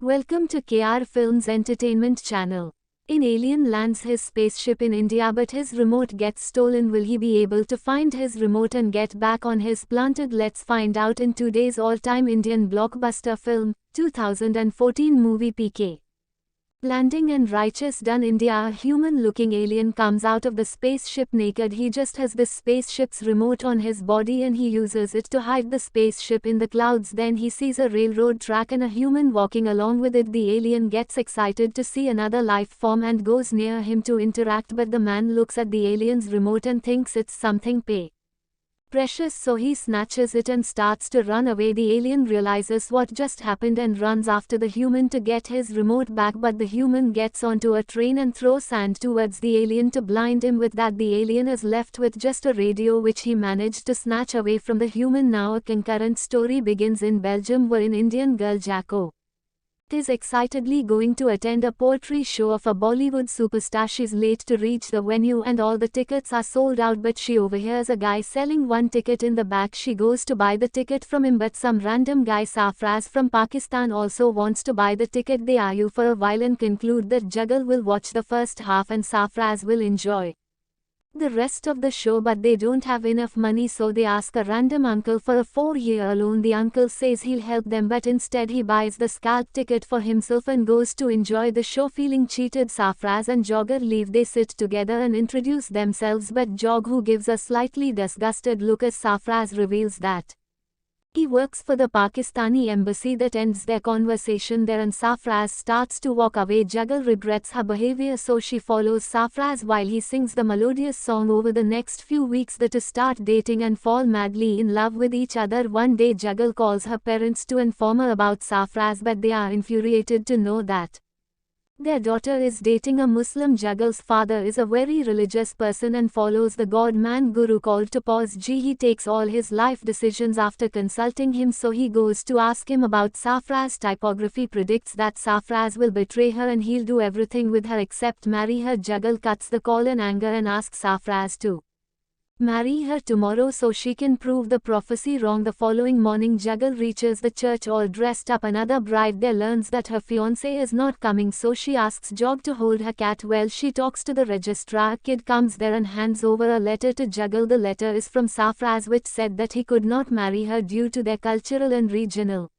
Welcome to KR Films Entertainment Channel. In alien lands his spaceship in India but his remote gets stolen. Will he be able to find his remote and get back on his planted? Let's find out in today's all-time Indian blockbuster film, 2014 movie PK. Landing in righteous done India. A human-looking alien comes out of the spaceship naked. He just has the spaceship's remote on his body and he uses it to hide the spaceship in the clouds. Then he sees a railroad track and a human walking along with it. The alien gets excited to see another life form and goes near him to interact, but the man looks at the alien's remote and thinks it's something precious, so he snatches it and starts to run away. The alien realizes what just happened and runs after the human to get his remote back, but the human gets onto a train and throws sand towards the alien to blind him. With that, the alien is left with just a radio which he managed to snatch away from the human. Now a concurrent story begins in Belgium, where an Indian girl Jaggu is excitedly going to attend a poetry show of a Bollywood superstar. She's late to reach the venue and all the tickets are sold out, but she overhears a guy selling one ticket in the back. She goes to buy the ticket from him, but some random guy Sarfraz from Pakistan also wants to buy the ticket. They argue for a while and conclude that Jaggu will watch the first half and Sarfraz will enjoy the rest of the show, but they don't have enough money, so they ask a random uncle for a 4-year loan. The uncle says he'll help them, but instead he buys the scalp ticket for himself and goes to enjoy the show. Feeling cheated, Sarfraz and Jaggu leave. They sit together and introduce themselves, but Jaggu gives a slightly disgusted look as Sarfraz reveals that he works for the Pakistani embassy. That ends their conversation there and Sarfraz starts to walk away. Jaggu regrets her behavior, so she follows Sarfraz while he sings the melodious song. Over the next few weeks the two start dating and fall madly in love with each other. One day Jaggu calls her parents to inform her about Sarfraz, but they are infuriated to know that their daughter is dating a Muslim. Jaggu's father is a very religious person and follows the God-man guru called Topaz-ji. He takes all his life decisions after consulting him, so he goes to ask him about Sarfraz. Typography predicts that Sarfraz will betray her and he'll do everything with her except marry her. Jaggu cuts the call in anger and asks Sarfraz to marry her tomorrow so she can prove the prophecy wrong. The following morning Jaggu reaches the church all dressed up. Another bride there learns that her fiancé is not coming, so she asks Jaggu to hold her cat while she talks to the registrar. A kid comes there and hands over a letter to Jaggu. The letter is from Sarfraz, which said that he could not marry her due to their cultural and regional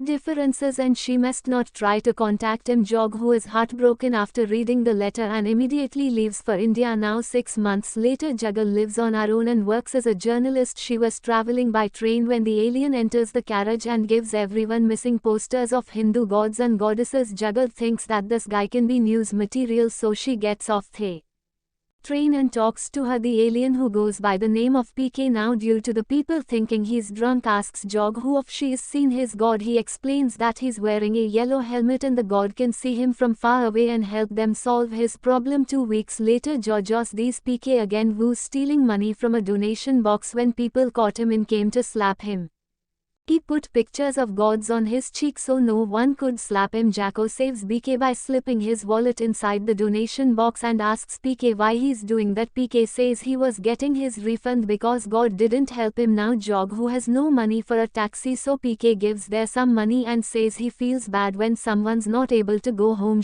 differences and she must not try to contact him. Jaggu is heartbroken after reading the letter and immediately leaves for India. Now 6 months later, Jaggu lives on her own and works as a journalist. She was traveling by train when the alien enters the carriage and gives everyone missing posters of Hindu gods and goddesses. Jaggu thinks that this guy can be news material, so she gets off the train and talks to her. The alien, who goes by the name of PK, now due to the people thinking he's drunk, asks Jaggu if she's seen his god. He explains that he's wearing a yellow helmet and the god can see him from far away and help them solve his problem. 2 weeks later, Jaggu sees PK again, who's stealing money from a donation box. When people caught him and came to slap him, he put pictures of gods on his cheek so no one could slap him. Jaggu saves PK by slipping his wallet inside the donation box and asks PK why he's doing that. PK says he was getting his refund because God didn't help him. Now Jaggu has no money for a taxi, so PK gives there some money and says he feels bad when someone's not able to go home.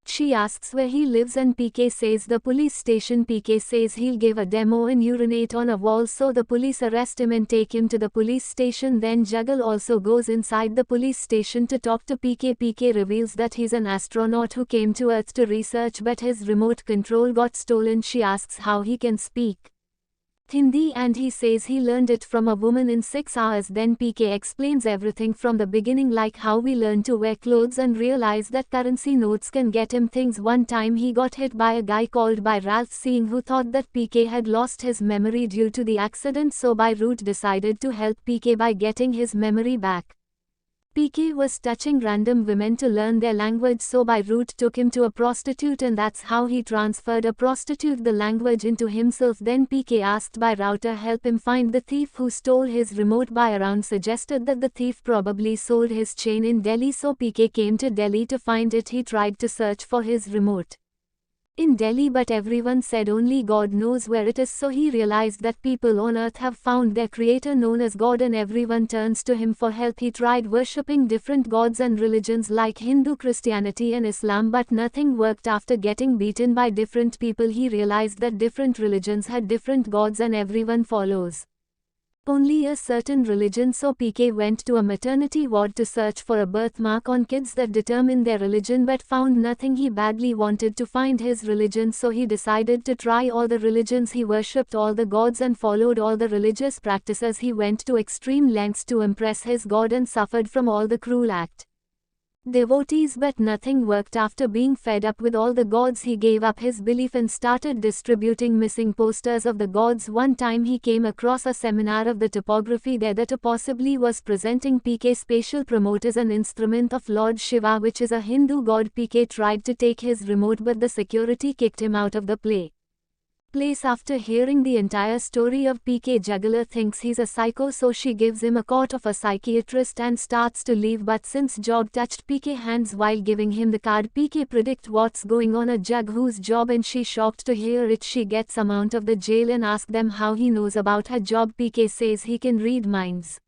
She asks where he lives and PK says the police station. PK says he'll give a demo and urinate on a wall, so the police arrest him and take him to the police station. Then Jaggu also goes inside the police station to talk to PK. PK reveals that he's an astronaut who came to Earth to research, but his remote control got stolen. She asks how he can speak Hindi and he says he learned it from a woman in 6 hours. Then PK explains everything from the beginning, like how we learn to wear clothes and realize that currency notes can get him things. One time he got hit by a guy called by Ralph Singh, who thought that PK had lost his memory due to the accident, so by Root decided to help PK by getting his memory back. PK was touching random women to learn their language, so by Root took him to a prostitute and that's how he transferred a prostitute the language into himself. Then PK asked by Router help him find the thief who stole his remote. By around suggested that the thief probably sold his chain in Delhi, so PK came to Delhi to find it. He tried to search for his remote. in Delhi, but everyone said only God knows where it is, so he realized that people on earth have found their creator known as God and everyone turns to him for help. He tried worshipping different gods and religions like Hindu, Christianity and Islam, but nothing worked. After getting beaten by different people, he realized that different religions had different gods and everyone follows only a certain religion, so PK went to a maternity ward to search for a birthmark on kids that determine their religion but found nothing. He badly wanted to find his religion, so he decided to try all the religions. He worshipped all the gods and followed all the religious practices. He went to extreme lengths to impress his God and suffered from all the cruel devotees, but nothing worked. After being fed up with all the gods, he gave up his belief and started distributing missing posters of the gods. One time he came across a seminar of the topography there that possibly was presenting PK. Spatial remote is an instrument of Lord Shiva, which is a Hindu god. PK tried to take his remote, but the security kicked him out of the place. After hearing the entire story of PK, Jaggu thinks he's a psycho, so she gives him a card of a psychiatrist and starts to leave, but since Jaggu touched PK hands while giving him the card, PK predict what's going on at Jaggu's job and she shocked to hear it. She gets him out of the jail and asks them how he knows about her job. PK says he can read minds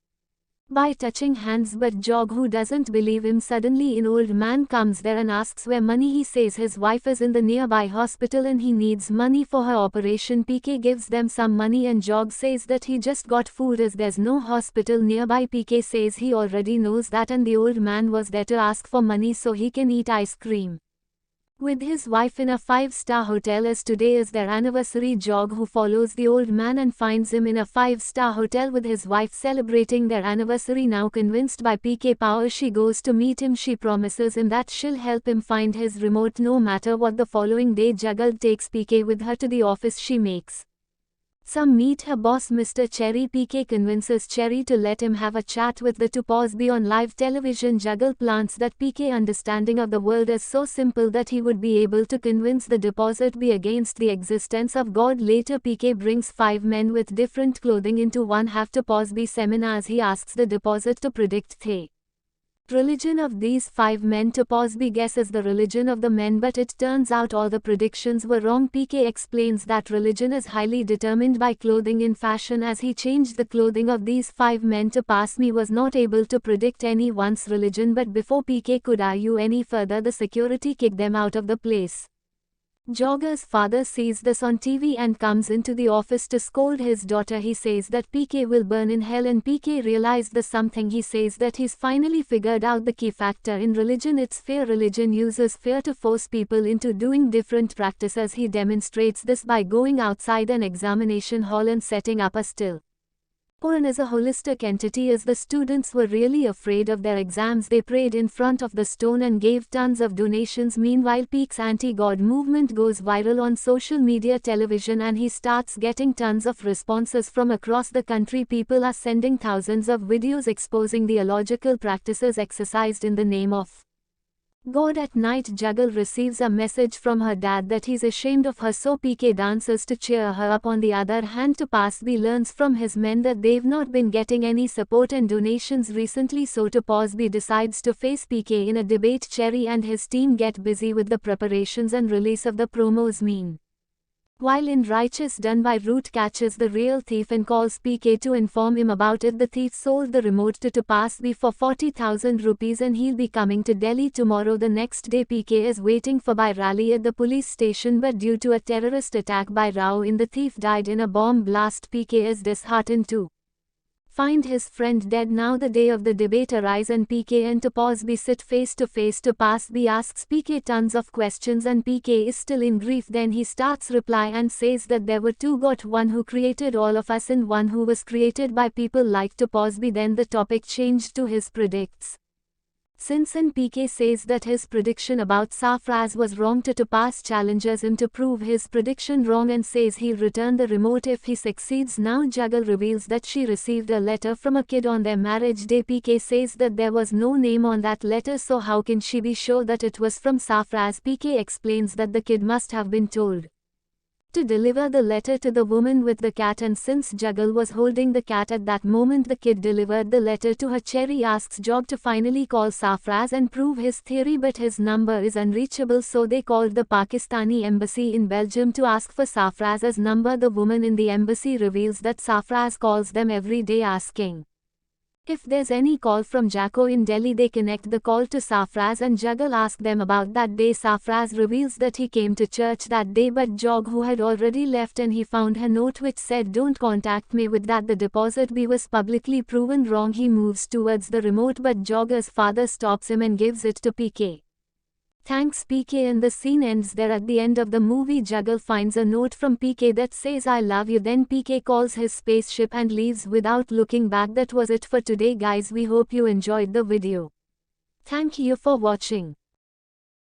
by touching hands, but Jaggu doesn't believe him. Suddenly an old man comes there and asks where money. He says his wife is in the nearby hospital and he needs money for her operation. PK gives them some money and Jaggu says that he just got food as there's no hospital nearby. PK says he already knows that and the old man was there to ask for money so he can eat ice cream with his wife in a 5-star hotel, as today is their anniversary. Jaggu follows the old man and finds him in a 5-star hotel with his wife celebrating their anniversary. Now convinced by PK power, she goes to meet him. She promises him that she'll help him find his remote no matter what. The following day, Jaggu takes PK with her to the office. She makes some meet her boss Mr. Cherry. PK convinces Cherry to let him have a chat with the Toposby on live television. Jaggu plants that PK understanding of the world is so simple that he would be able to convince the deposit be against the existence of God. Later PK brings 5 men with different clothing into one half Toposby seminars. He asks the deposit to predict the religion of these 5 men. Toposby guesses the religion of the men, but it turns out all the predictions were wrong. PK explains that religion is highly determined by clothing in fashion. As he changed the clothing of these 5 men, Toposby was not able to predict anyone's religion, but before PK could argue any further, the security kicked them out of the place. Jaggu's father sees this on TV and comes into the office to scold his daughter. He says that PK will burn in hell and PK realized the something. He says that he's finally figured out the key factor in religion. It's fear. Religion uses fear to force people into doing different practices. He demonstrates this by going outside an examination hall and setting up a still Quran as a holistic entity. As the students were really afraid of their exams, they prayed in front of the stone and gave tons of donations. Meanwhile, PK's anti-God movement goes viral on social media, television, and he starts getting tons of responses from across the country. People are sending thousands of videos exposing the illogical practices exercised in the name of God. At night, Jaggu receives a message from her dad that he's ashamed of her, so PK dances to cheer her up. On the other hand, Toposby learns from his men that they've not been getting any support and donations recently, so Toposby decides to face PK in a debate. Cherry and his team get busy with the preparations and release of the promos. While in Righteous done by Root catches the real thief and calls PK to inform him about it. The thief sold the remote to Toposby for 40,000 rupees and he'll be coming to Delhi tomorrow. The next day, PK is waiting for by Raleigh at the police station, but due to a terrorist attack by Rao the thief died in a bomb blast. PK is disheartened to find his friend dead. Now the day of the debate arrives and PK and Toposby sit face to face. Toposby asks PK tons of questions and PK is still in grief. Then he starts reply and says that there were 2 gods, one who created all of us and one who was created by people like Toposby. Then the topic changed to his predicts sins and PK says that his prediction about Safraz was wrong. Topaz challenges him to prove his prediction wrong and says he'll return the remote if he succeeds. Now Jaggu reveals that she received a letter from a kid on their marriage day. PK says that there was no name on that letter, so how can she be sure that it was from Safraz? PK explains that the kid must have been told to deliver the letter to the woman with the cat, and since Jaggu was holding the cat at that moment, the kid delivered the letter to her. Cherry asks Jog to finally call Sarfraz and prove his theory, but his number is unreachable, so they called the Pakistani embassy in Belgium to ask for Sarfraz's number. The woman in the embassy reveals that Sarfraz calls them every day asking if there's any call from Jaggu in Delhi. They connect the call to Sarfraz and Jaggu asks them about that day. Sarfraz reveals that he came to church that day, but Jaggu had already left and he found her note which said, "Don't contact me with that, the deposit B was publicly proven wrong." He moves towards the remote, but Jaggu's father stops him and gives it to PK. Thanks PK, and the scene ends there. At the end of the movie, Jaggu finds a note from PK that says, "I love you." Then PK calls his spaceship and leaves without looking back. That was it for today, guys. We hope you enjoyed the video. Thank you for watching.